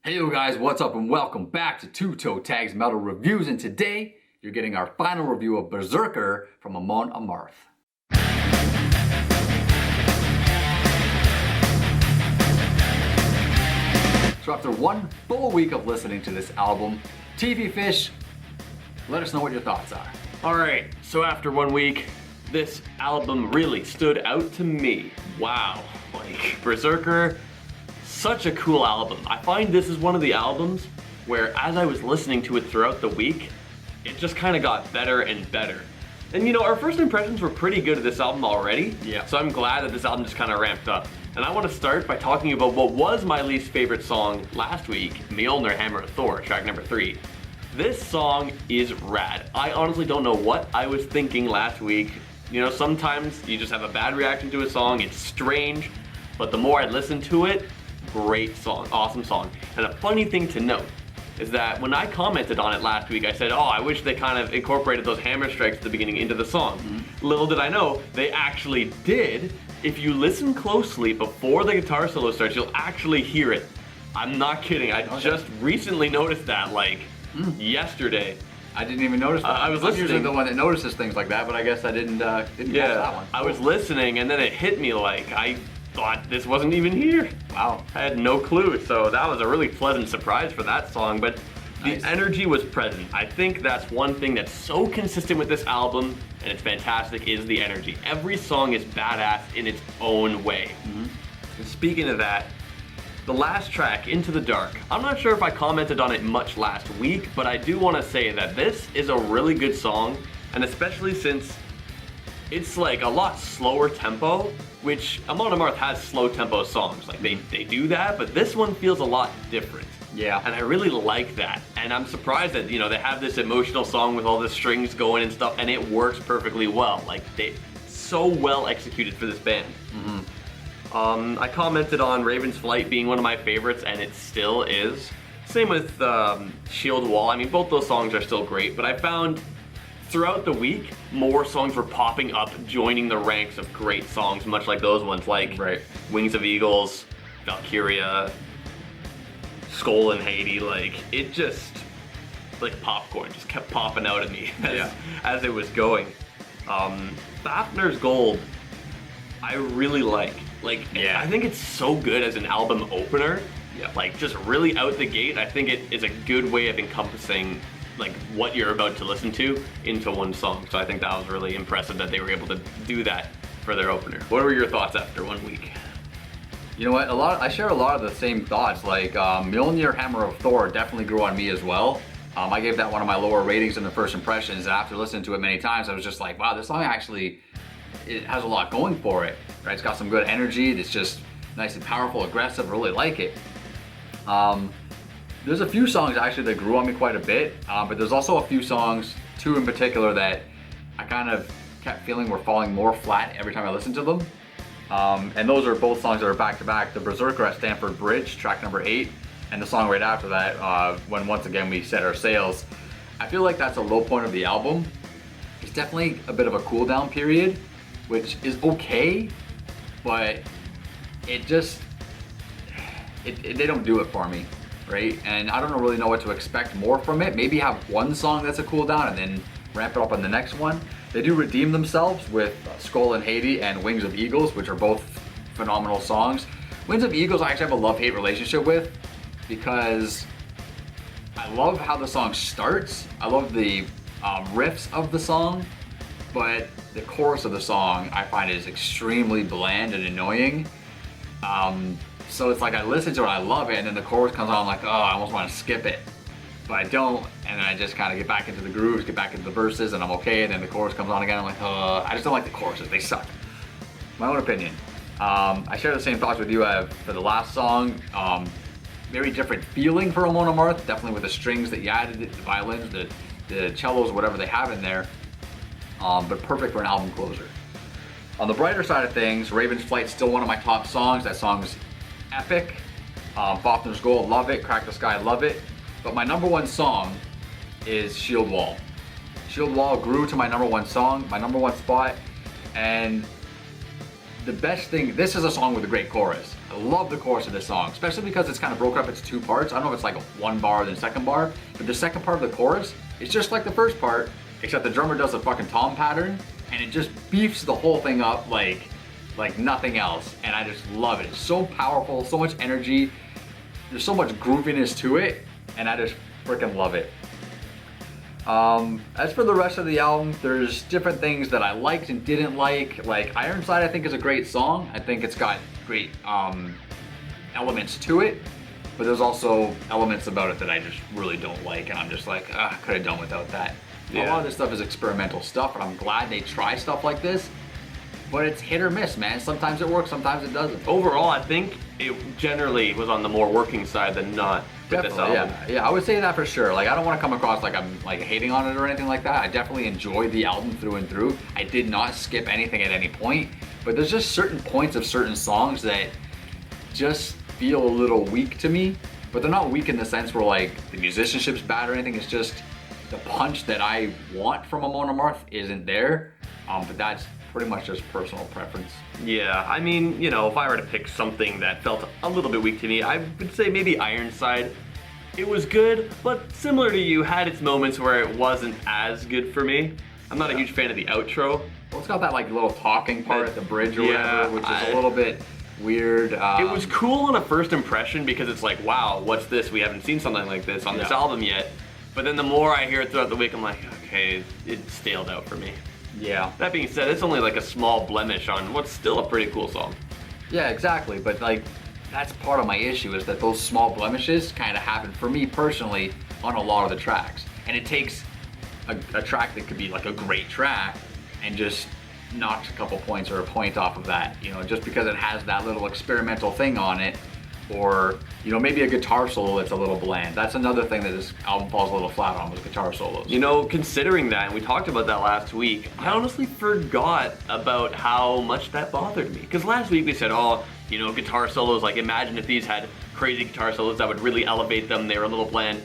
Hey you guys, what's up and welcome back to Toe Tags Metal Reviews, and today you're getting our final review of Berserker from Amon Amarth. So after one full week of listening to this album, TV Fish, let us know what your thoughts are. Alright, so after 1 week, this album really stood out to me. Wow, like Berserker, such a cool album. I find this is one of the albums where as I was listening to it throughout the week, it just kind of got better and better. And you know, our first impressions were pretty good of this album already. Yeah. So I'm glad that this album just kind of ramped up. And I want to start by talking about what was my least favorite song last week, Mjolnir Hammer of Thor, track number 3. This song is rad. I honestly don't know what I was thinking last week. You know, sometimes you just have a bad reaction to a song, it's strange, but the more I listen to it, great song, awesome song. And a funny thing to note is that when I commented on it last week, I said, oh, I wish they kind of incorporated those hammer strikes at the beginning into the song. Little did I know, they actually did. If you listen closely before the guitar solo starts, you'll actually hear it. I'm not kidding, I just recently noticed that, like, yesterday. I didn't even notice that. I was listening. I'm usually the one that notices things like that, but I guess I didn't catch that one. I was listening and then it hit me like, I thought this wasn't even here. Wow. I had no clue, so that was a really pleasant surprise for that song, but Nice. The energy was present. I think that's one thing that's so consistent with this album, and it's fantastic, is the energy. Every song is badass in its own way. And speaking of that, the last track, Into the Dark, I'm not sure if I commented on it much last week, but I do want to say that this is a really good song, and especially since it's like a lot slower tempo, which Amon Amarth has slow tempo songs. Like they do that, but this one feels a lot different. Yeah. And I really like that. And I'm surprised that, you know, they have this emotional song with all the strings going and stuff, and it works perfectly well. Like, they so well executed for this band. I commented on Raven's Flight being one of my favorites, and it still is. Same with Shield Wall. I mean, both those songs are still great, but I found throughout the week, more songs were popping up, joining the ranks of great songs, much like those ones, like Wings of Eagles, Valkyria, Skull and Haiti. Like, it just, like popcorn, just kept popping out at me as it was going. Fafner's Gold, I really like. I think it's so good as an album opener. Like, just really out the gate, I think it is a good way of encompassing like what you're about to listen to into one song. So I think that was really impressive that they were able to do that for their opener. What were your thoughts after 1 week? You know what? I share a lot of the same thoughts. Like Mjolnir Hammer of Thor definitely grew on me as well. I gave that one of my lower ratings in the first impressions, and after listening to it many times, I was just like, wow, this song actually, it has a lot going for it. Right? It's got some good energy. It's just nice and powerful, aggressive. I really like it. There's a few songs actually that grew on me quite a bit, but there's also a few songs, two in particular, that I kind of kept feeling were falling more flat every time I listened to them. And those are both songs that are back to back. The Berserker at Stamford Bridge, track number 8, and the song right after that, When Once Again We Set Our Sails. I feel like that's a low point of the album. It's definitely a bit of a cool down period, which is okay, but it just, they don't do it for me. Right? And I don't really know what to expect more from it. Maybe have one song that's a cool down and then ramp it up on the next one. They do redeem themselves with Skull and Haiti and Wings of Eagles, which are both phenomenal songs. Wings of Eagles I actually have a love-hate relationship with because I love how the song starts. I love the riffs of the song, but the chorus of the song I find is extremely bland and annoying. So it's like I listen to it, I love it, and then the chorus comes on, I'm like, oh, I almost want to skip it. But I don't, and then I just kind of get back into the grooves, get back into the verses, and I'm okay, and then the chorus comes on again, I'm like, I just don't like the choruses, they suck. My own opinion. I share the same thoughts with you for the last song. Very different feeling for Amon Amarth, definitely with the strings that you added, the violins, the cellos, whatever they have in there, but perfect for an album closer. On the brighter side of things, Raven's Flight's still one of my top songs. That song's epic. Fafner's Gold, love it. Crack the Sky, love it. But my number one song is Shield Wall. Shield Wall grew to my number one song, my number one spot, and the best thing, this is a song with a great chorus. I love the chorus of this song, especially because it's kind of broken up into 2 parts. I don't know if it's like one bar then second bar, but the second part of the chorus is just like the first part, except the drummer does a fucking tom pattern, and it just beefs the whole thing up like nothing else, and I just love it. It's so powerful, so much energy, there's so much grooviness to it, and I just freaking love it. As for the rest of the album, there's different things that I liked and didn't like. Like Ironside, I think is a great song. I think it's got great elements to it, but there's also elements about it that I just really don't like, and I'm just like, I could have done without that. Yeah. A lot of this stuff is experimental stuff, and I'm glad they try stuff like this, but it's hit or miss, man. Sometimes it works, sometimes it doesn't. Overall, I think it generally was on the more working side than not. Definitely, yeah, I would say that for sure. Like, I don't want to come across like I'm like hating on it or anything like that. I definitely enjoyed the album through and through. I did not skip anything at any point, but there's just certain points of certain songs that just feel a little weak to me. But they're not weak in the sense where like the musicianship's bad or anything. It's just the punch that I want from Amon Amarth isn't there. But that's pretty much just personal preference. Yeah, I mean, you know, if I were to pick something that felt a little bit weak to me, I would say maybe Ironside. It was good, but similar to you, had its moments where it wasn't as good for me. I'm not a huge fan of the outro. Well, it's got that like little talking part at the bridge or whatever, which is a little bit weird. It was cool on a first impression because it's like, wow, what's this? We haven't seen something like this on this album yet. But then the more I hear it throughout the week, I'm like, okay, it staled out for me. Yeah. That being said, it's only like a small blemish on what's still a pretty cool song. Yeah, exactly. But like, that's part of my issue is that those small blemishes kind of happen for me personally on a lot of the tracks. And it takes a track that could be like a great track and just knocks a couple points or a point off of that, you know, just because it has that little experimental thing on it, or, you know, maybe a guitar solo that's a little bland. That's another thing that this album falls a little flat on, was guitar solos. You know, considering that, and we talked about that last week, I honestly forgot about how much that bothered me. Because last week we said, oh, you know, guitar solos, like imagine if these had crazy guitar solos that would really elevate them, they were a little bland.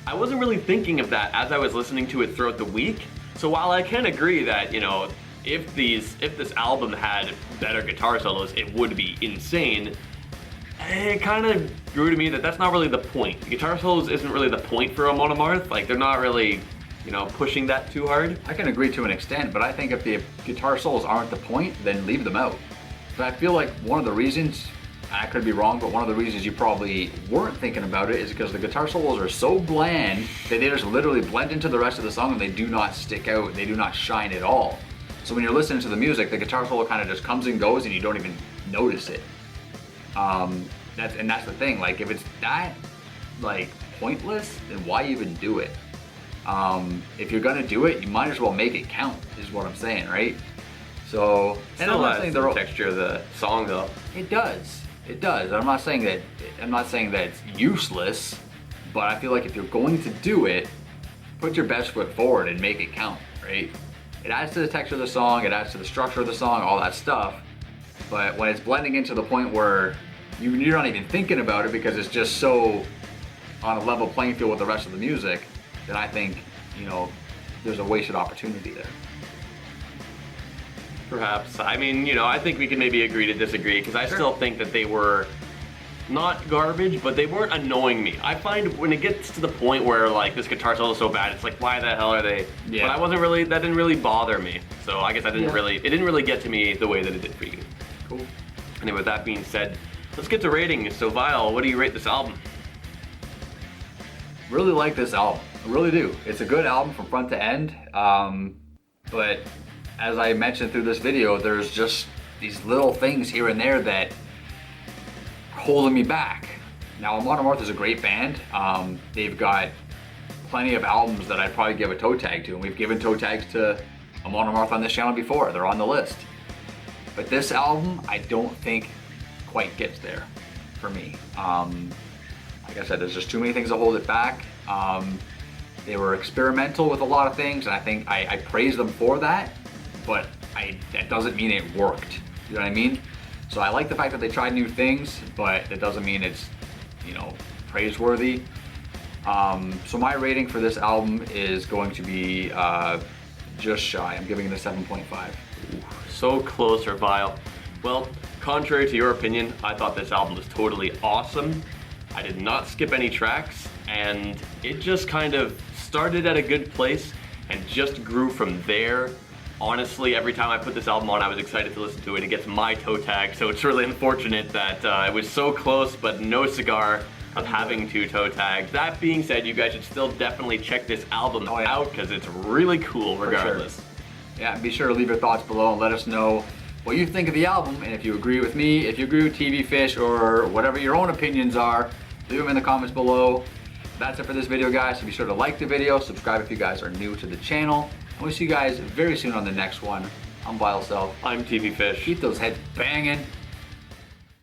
I wasn't really thinking of that as I was listening to it throughout the week. So while I can agree that, you know, if this album had better guitar solos, it would be insane, it kind of grew to me that that's not really the point. Guitar solos isn't really the point for Amon Amarth. Like, they're not really, you know, pushing that too hard. I can agree to an extent, but I think if the guitar solos aren't the point, then leave them out. But I feel like one of the reasons, I could be wrong, but one of the reasons you probably weren't thinking about it is because the guitar solos are so bland that they just literally blend into the rest of the song and they do not stick out, they do not shine at all. So when you're listening to the music, the guitar solo kind of just comes and goes and you don't even notice it. That's the thing, like if it's that like pointless, then why even do it? If you're gonna do it, you might as well make it count, is what I'm saying, right? So, and I'm not saying the texture of the song though. It does. I'm not saying that it's useless, but I feel like if you're going to do it, put your best foot forward and make it count, right? It adds to the texture of the song, it adds to the structure of the song, all that stuff. But when it's blending into the point where you're not even thinking about it because it's just so on a level playing field with the rest of the music, then I think, you know, there's a wasted opportunity there. Perhaps. I mean, you know, I think we can maybe agree to disagree because I still think that they were not garbage, but they weren't annoying me. I find when it gets to the point where like this guitar solo is so bad, it's like, why the hell are they? Yeah. But that didn't really bother me. So I guess it didn't really get to me the way that it did for you. Cool. Anyway, with that being said, let's get to ratings. So Vile, what do you rate this album? Really like this album. I really do. It's a good album from front to end. But as I mentioned through this video, there's just these little things here and there that holding me back. Now, Amon Amarth is a great band. They've got plenty of albums that I'd probably give a toe tag to, and we've given toe tags to Amon Amarth on this channel before. They're on the list. But this album, I don't think quite gets there for me. Like I said, there's just too many things that hold it back. They were experimental with a lot of things, and I think I praise them for that, but that doesn't mean it worked. You know what I mean? So I like the fact that they tried new things, but that doesn't mean it's, you know, praiseworthy. So my rating for this album is going to be just shy. I'm giving it a 7.5. So close for Vile. Well, Contrary to your opinion, I thought this album was totally awesome. I did not skip any tracks, and it just kind of started at a good place and just grew from there. Honestly, every time I put this album on, I was excited to listen to it. It gets my toe tag, so it's really unfortunate that it was so close, but no cigar of having 2 toe tags. That being said, you guys should still definitely check this album out because it's really cool regardless. Sure. Yeah, be sure to leave your thoughts below and let us know what you think of the album, and if you agree with me, if you agree with TV Fish, or whatever your own opinions are, leave them in the comments below. That's it for this video, guys. So be sure to like the video, subscribe if you guys are new to the channel, and we'll see you guys very soon on the next one. I'm Vile Self. I'm TV Fish. Keep those heads banging.